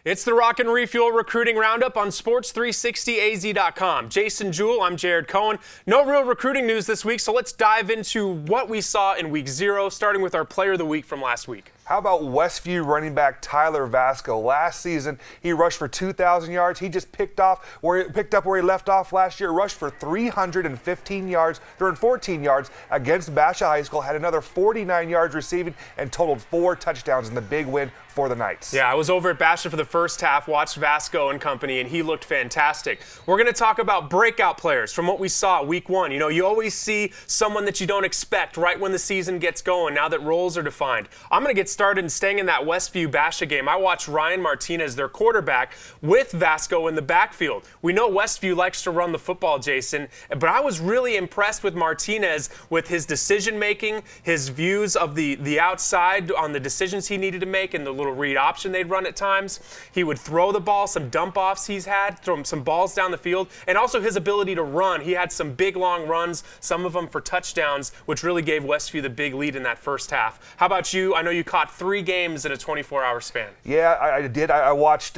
It's the Rock and Refuel Recruiting Roundup on Sports360AZ.com. Jason Jewell, I'm Jared Cohen. No real recruiting news this week, so let's dive into what we saw in Week 0, starting with our Player of the Week from last week. How about Westview running back Tyler Vasco? Last season, he rushed for 2,000 yards. He just picked up where he left off last year, rushed for 315 yards, 314 yards against Basha High School, had another 49 yards receiving, and totaled 4 touchdowns in the big win for the Knights. Yeah, I was over at Basha for the first half, watched Vasco and company, and he looked fantastic. We're going to talk about breakout players from what we saw Week 1. You know, you always see someone that you don't expect right when the season gets going, now that roles are defined. I'm going to get started and staying in that Westview Basha game. I watched Ryan Martinez, their quarterback, with Vasco in the backfield. We know Westview likes to run the football, Jason, but I was really impressed with Martinez with his decision-making, his views of the outside on the decisions he needed to make, and the little read option they'd run at times. He would throw the ball, some dump-offs he's had, throw some balls down the field, and also his ability to run. He had some big, long runs, some of them for touchdowns, which really gave Westview the big lead in that first half. How about you? I know you caught 3 games in a 24-hour span. Yeah, I did. I watched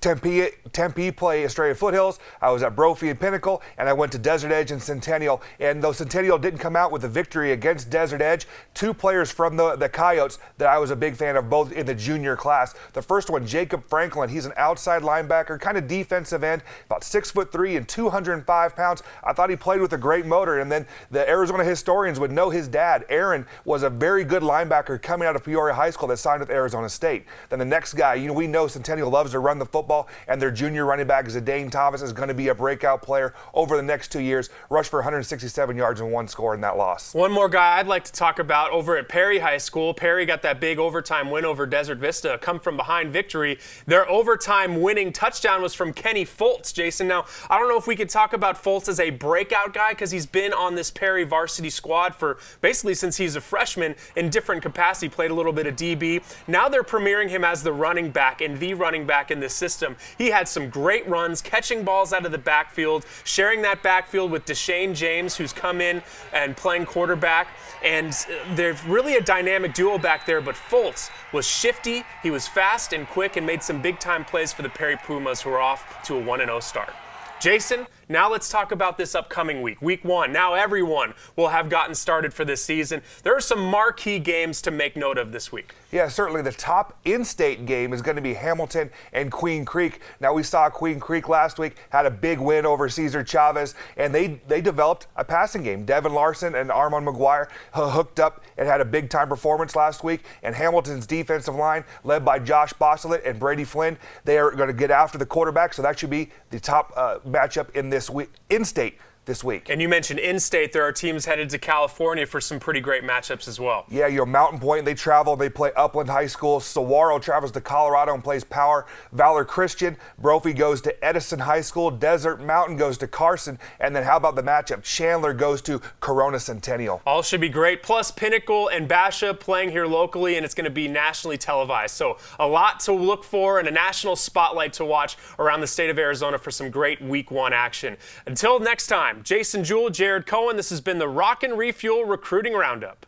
Tempe play Australia Foothills. I was at Brophy and Pinnacle, and I went to Desert Edge and Centennial. And though Centennial didn't come out with a victory against Desert Edge, 2 players from the Coyotes that I was a big fan of, both in the junior class. The first one, Jacob Franklin. He's an outside linebacker, kind of defensive end, about 6'3" and 205 pounds. I thought he played with a great motor. And then the Arizona historians would know his dad, Aaron, was a very good linebacker coming out of Peoria High School that signed with Arizona State. Then the next guy, we know Centennial loves to run the football, and their junior running back, Zidane Thomas, is going to be a breakout player over the next 2 years. Rushed for 167 yards and 1 score in that loss. One more guy I'd like to talk about over at Perry High School. Perry got that big overtime win over Desert Vista, come from behind victory. Their overtime winning touchdown was from Kenny Foltz, Jason. Now, I don't know if we could talk about Foltz as a breakout guy because he's been on this Perry varsity squad for basically since he's a freshman in different capacity, played a little bit of DB. Now they're premiering him as the running back and the running back in this system. He had some great runs, catching balls out of the backfield, sharing that backfield with Deshane James, who's come in and playing quarterback. And they're really a dynamic duo back there, but Foltz was shifty, he was fast and quick, and made some big-time plays for the Perry Pumas, who are off to a 1-0 start. Jason, now let's talk about this upcoming week, Week 1. Now everyone will have gotten started for this season. There are some marquee games to make note of this week. Yeah, certainly the top in-state game is going to be Hamilton and Queen Creek. Now we saw Queen Creek last week, had a big win over Cesar Chavez, and they developed a passing game. Devin Larson and Armand McGuire hooked up and had a big-time performance last week. And Hamilton's defensive line, led by Josh Bosselet and Brady Flynn, they are going to get after the quarterback, so that should be the top matchup in this week, in-state this week. And you mentioned in-state, there are teams headed to California for some pretty great matchups as well. Yeah, Mountain Point, they travel, they play Upland High School. Saguaro travels to Colorado and plays Power. Valor Christian, Brophy goes to Edison High School. Desert Mountain goes to Carson. And then how about the matchup? Chandler goes to Corona Centennial. All should be great. Plus Pinnacle and Basha playing here locally, and it's going to be nationally televised. So a lot to look for and a national spotlight to watch around the state of Arizona for some great Week 1 action. Until next time, Jason Jewell, Jared Cohen, this has been the Rock and Refuel Recruiting Roundup.